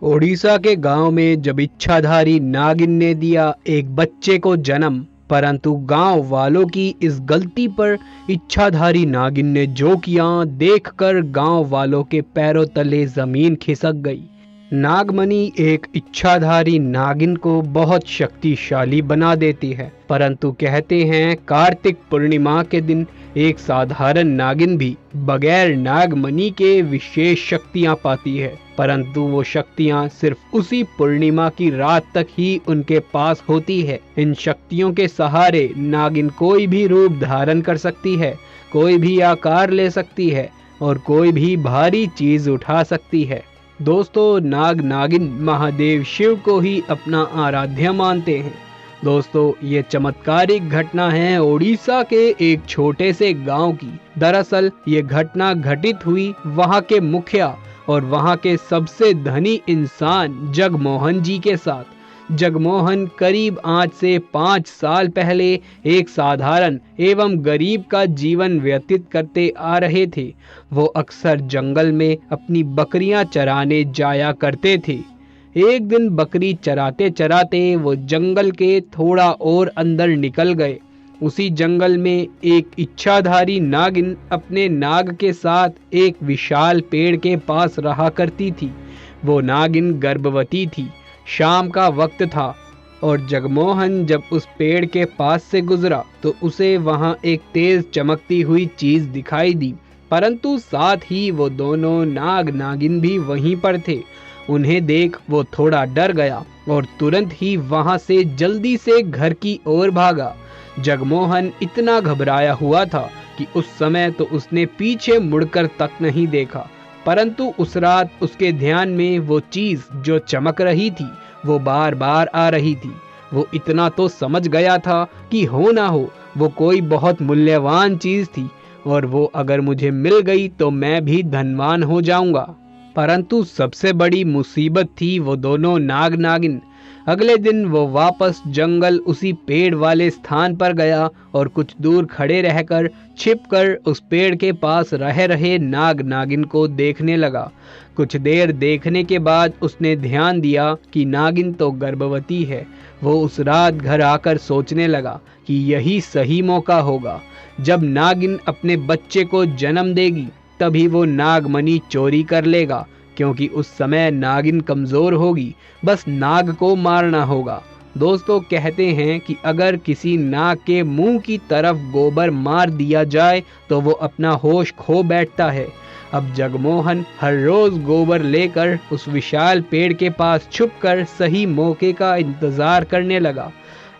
ओडिशा के गांव में जब इच्छाधारी नागिन ने दिया एक बच्चे को जन्म, परंतु गांव वालों की इस गलती पर इच्छाधारी नागिन ने जो किया देखकर गांव वालों के पैरों तले जमीन खिसक गई। नागमणि एक इच्छाधारी नागिन को बहुत शक्तिशाली बना देती है, परंतु कहते हैं कार्तिक पूर्णिमा के दिन एक साधारण नागिन भी बगैर नागमणि के विशेष शक्तियां पाती है, परंतु वो शक्तियां सिर्फ उसी पूर्णिमा की रात तक ही उनके पास होती है। इन शक्तियों के सहारे नागिन कोई भी रूप धारण कर सकती है, कोई भी आकार ले सकती है और कोई भी भारी चीज उठा सकती है। दोस्तों, नाग नागिन महादेव शिव को ही अपना आराध्य मानते हैं। दोस्तों, ये चमत्कारिक घटना है ओडिशा के एक छोटे से गांव की। दरअसल ये घटना घटित हुई वहां के मुखिया और वहां के सबसे धनी इंसान जगमोहन जी के साथ। जगमोहन करीब आज से 5 साल पहले एक साधारण एवं गरीब का जीवन व्यतीत करते आ रहे थे। वो अक्सर जंगल में अपनी बकरियां चराने जाया करते थे। एक दिन बकरी चराते चराते वो जंगल के थोड़ा और अंदर निकल गए। उसी जंगल में एक इच्छाधारी नागिन अपने नाग के साथ एक विशाल पेड़ के पास रहा करती थी। वो नागिन गर्भवती थी। शाम का वक्त था और जगमोहन जब उस पेड़ के पास से गुजरा तो उसे वहां एक तेज चमकती हुई चीज दिखाई दी, परंतु साथ ही वो दोनों नाग नागिन भी वहीं पर थे। उन्हें देख वो थोड़ा डर गया और तुरंत ही वहां से जल्दी से घर की ओर भागा। जगमोहन इतना घबराया हुआ था कि उस समय तो उसने पीछे मुड़कर तक नहीं देखा, परंतु उस रात उसके ध्यान में वो चीज जो चमक रही थी वो बार बार आ रही थी। वो इतना तो समझ गया था कि हो ना हो वो कोई बहुत मूल्यवान चीज थी और वो अगर मुझे मिल गई तो मैं भी धनवान हो जाऊंगा। परंतु सबसे बड़ी मुसीबत थी वो दोनों नाग नागिन। अगले दिन वो वापस जंगल उसी पेड़ वाले स्थान पर गया और कुछ दूर खड़े रहकर छिपकर उस पेड़ के पास रह रहे नाग नागिन को देखने लगा। कुछ देर देखने के बाद उसने ध्यान दिया कि नागिन तो गर्भवती है। वो उस रात घर आकर सोचने लगा कि यही सही मौका होगा। जब नागिन अपने बच्चे को जन्म देगी तभी वो नागमणि चोरी कर लेगा, क्योंकि उस समय नागिन कमजोर होगी। बस नाग को मारना होगा। दोस्तों, कहते हैं कि अगर किसी नाग के मुंह की तरफ गोबर मार दिया जाए तो वो अपना होश खो बैठता है। अब जगमोहन हर रोज गोबर लेकर उस विशाल पेड़ के पास छुपकर सही मौके का इंतजार करने लगा।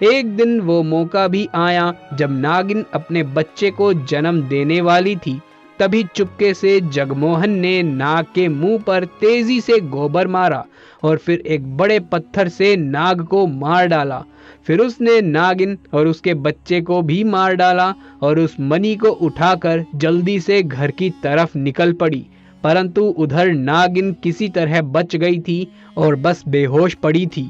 एक दिन वो मौका भी आया जब नागिन अपने बच्चे को जन्म देने वाली थी। तभी चुपके से जगमोहन ने नाग के मुंह पर तेजी से गोबर मारा और फिर एक बड़े पत्थर से नाग को मार डाला। फिर उसने नागिन और उसके बच्चे को भी मार डाला और उस मणि को उठाकर जल्दी से घर की तरफ निकल पड़ी। परंतु उधर नागिन किसी तरह बच गई थी और बस बेहोश पड़ी थी।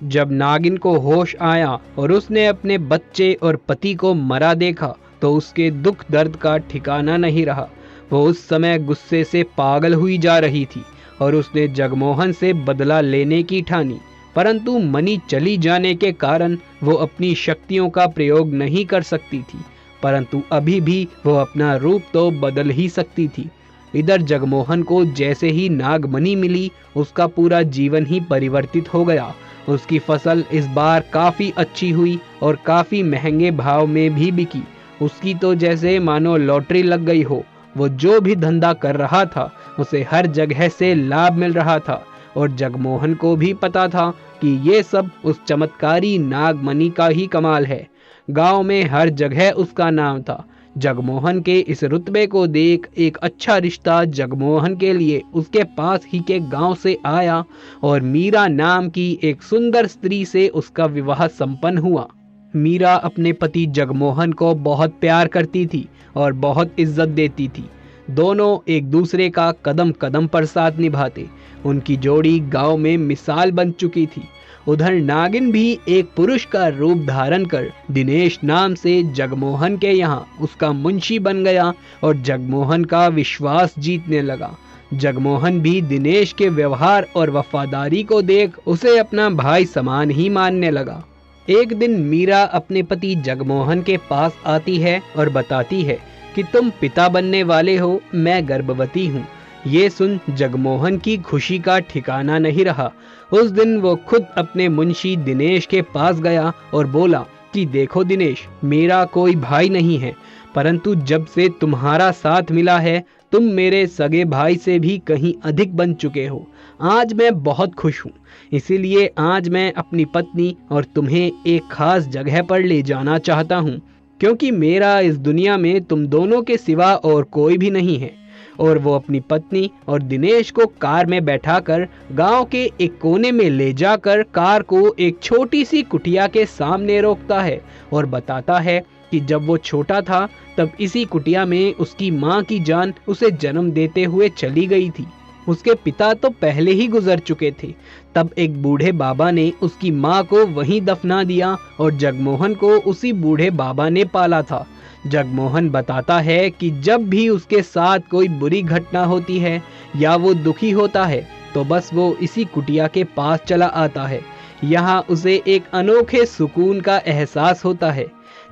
जब नागिन को होश आया और उसने अपने बच्चे और पति को मरा देखा तो उसके दुख दर्द का ठिकाना नहीं रहा। वो उस समय गुस्से से पागल हुई जा रही थी और उसने जगमोहन से बदला लेने की ठानी, परंतु मणि चली जाने के कारण वो अपनी शक्तियों का प्रयोग नहीं कर सकती थी। परंतु अभी भी वो अपना रूप तो बदल ही सकती थी। इधर जगमोहन को जैसे ही नागमणि मिली उसका पूरा जीवन ही परिवर्तित हो गया। उसकी फसल इस बार काफी अच्छी हुई और काफी महंगे भाव में भी बिकी। उसकी तो जैसे मानो लॉटरी लग गई हो। वो जो भी धंधा कर रहा था उसे हर जगह से लाभ मिल रहा था और जगमोहन को भी पता था कि ये सब उस चमत्कारी नागमणि का ही कमाल है। गांव में हर जगह उसका नाम था। जगमोहन के इस रुतबे को देख एक अच्छा रिश्ता जगमोहन के लिए उसके पास ही के गांव से आया और मीरा नाम की एक सुंदर स्त्री से उसका विवाह संपन्न हुआ। मीरा अपने पति जगमोहन को बहुत प्यार करती थी और बहुत इज्जत देती थी। दोनों एक दूसरे का कदम कदम पर साथ निभाते। उनकी जोड़ी गांव में मिसाल बन चुकी थी। उधर नागिन भी एक पुरुष का रूप धारण कर दिनेश नाम से जगमोहन के यहाँ उसका मुंशी बन गया और जगमोहन का विश्वास जीतने लगा। जगमोहन भी दिनेश के व्यवहार और वफादारी को देख उसे अपना भाई समान ही मानने लगा। एक दिन मीरा अपने पति जगमोहन के पास आती है और बताती है कि तुम पिता बनने वाले हो, मैं गर्भवती हूँ। ये सुन जगमोहन की खुशी का ठिकाना नहीं रहा। उस दिन वो खुद अपने मुंशी दिनेश के पास गया और बोला कि देखो दिनेश, मेरा कोई भाई नहीं है, परंतु जब से तुम्हारा साथ मिला है तुम मेरे सगे भाई से भी कहीं अधिक बन चुके हो। आज मैं बहुत खुश हूँ, इसीलिए आज मैं अपनी पत्नी और तुम्हें एक खास जगह पर ले जाना चाहता हूँ, क्योंकि मेरा इस दुनिया में तुम दोनों के सिवा और कोई भी नहीं है। और वो अपनी पत्नी और दिनेश को कार में बैठाकर गांव के एक कोने में ले जाकर कार को एक छोटी सी कुटिया के सामने रोकता है और बताता है कि जब वो छोटा था तब इसी कुटिया में उसकी माँ की जान उसे जन्म देते हुए चली गई थी। उसके पिता तो पहले ही गुजर चुके थे। तब एक बूढ़े बाबा ने उसकी माँ को वहीं दफना दिया और जगमोहन को उसी बूढ़े बाबा ने पाला था। जगमोहन बताता है कि जब भी उसके साथ कोई बुरी घटना होती है या वो दुखी होता है तो बस वो इसी कुटिया के पास चला आता है। यहाँ उसे एक अनोखे सुकून का एहसास होता है।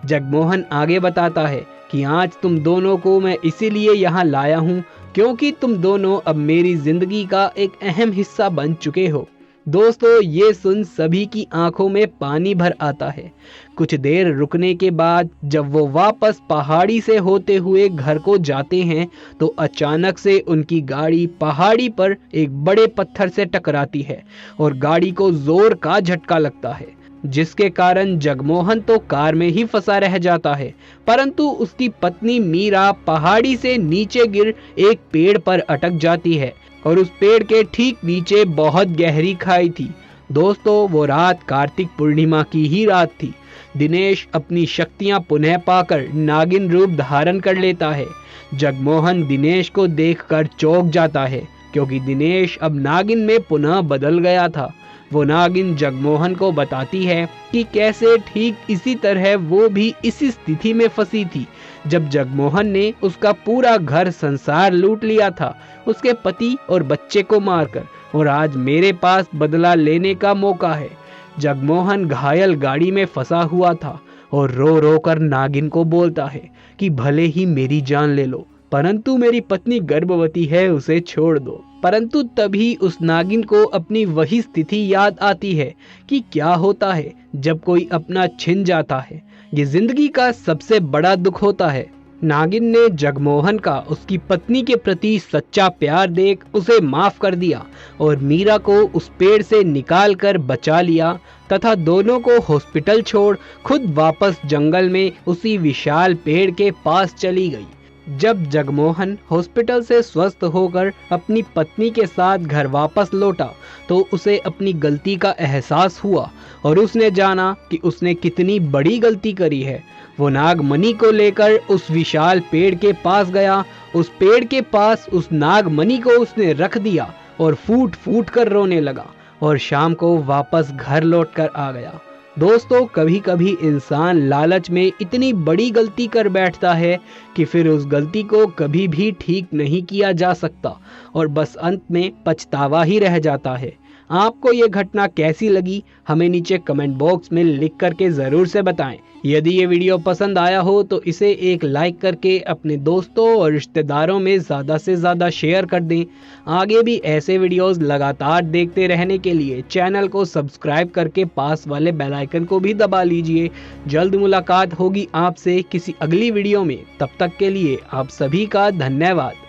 जगमोहन आगे बताता है कि आज तुम दोनों को मैं इसीलिए यहाँ लाया हूँ क्योंकि तुम दोनों अब मेरी जिंदगी का एक अहम हिस्सा बन चुके हो। दोस्तों, ये सुन सभी की आंखों में पानी भर आता है। कुछ देर रुकने के बाद जब वो वापस पहाड़ी से होते हुए घर को जाते हैं तो अचानक से उनकी गाड़ी पहाड़ी पर एक बड़े पत्थर से टकराती है और गाड़ी को जोर का झटका लगता है, जिसके कारण जगमोहन तो कार में ही फंसा रह जाता है, परंतु उसकी पत्नी मीरा पहाड़ी से नीचे गिर एक पेड़ पर अटक जाती है और उस पेड़ के ठीक नीचे बहुत गहरी खाई थी। दोस्तों, वो रात कार्तिक पूर्णिमा की ही रात थी। दिनेश अपनी शक्तियां पुनः पाकर नागिन रूप धारण कर लेता है। जगमोहन दिनेश को देखकर चौंक जाता है क्योंकि दिनेश अब नागिन में पुनः बदल गया था। वो नागिन जगमोहन को बताती है कि कैसे ठीक इसी तरह वो भी इसी स्थिति में फंसी थी जब जगमोहन ने उसका पूरा घर संसार लूट लिया था, उसके पति और बच्चे को मारकर, और आज मेरे पास बदला लेने का मौका है। जगमोहन घायल गाड़ी में फंसा हुआ था और रो रो कर नागिन को बोलता है कि भले ही मेरी जान ले लो, परंतु मेरी पत्नी गर्भवती है, उसे छोड़ दो। परंतु तभी उस नागिन को अपनी वही स्थिति याद आती है कि क्या होता है जब कोई अपना छिन जाता है। ये जिंदगी का सबसे बड़ा दुख होता है। नागिन ने जगमोहन का उसकी पत्नी के प्रति सच्चा प्यार देख उसे माफ कर दिया और मीरा को उस पेड़ से निकाल कर बचा लिया तथा दोनों को हॉस्पिटल छोड़ खुद वापस जंगल में उसी विशाल पेड़ के पास चली गई। जब जगमोहन हॉस्पिटल से स्वस्थ होकर अपनी पत्नी के साथ घर वापस लौटा तो उसे अपनी गलती का एहसास हुआ और उसने जाना कि उसने कितनी बड़ी गलती करी है। वो नागमणि को लेकर उस विशाल पेड़ के पास गया। उस पेड़ के पास उस नागमणि को उसने रख दिया और फूट फूट कर रोने लगा और शाम को वापस घर लौट कर आ गया। दोस्तों, कभी कभी इंसान लालच में इतनी बड़ी गलती कर बैठता है कि फिर उस गलती को कभी भी ठीक नहीं किया जा सकता और बस अंत में पछतावा ही रह जाता है। आपको ये घटना कैसी लगी हमें नीचे कमेंट बॉक्स में लिख करके ज़रूर से बताएं। यदि ये वीडियो पसंद आया हो तो इसे एक लाइक करके अपने दोस्तों और रिश्तेदारों में ज़्यादा से ज़्यादा शेयर कर दें। आगे भी ऐसे वीडियोस लगातार देखते रहने के लिए चैनल को सब्सक्राइब करके पास वाले बेल आइकन को भी दबा लीजिए। जल्द मुलाकात होगी आपसे किसी अगली वीडियो में। तब तक के लिए आप सभी का धन्यवाद।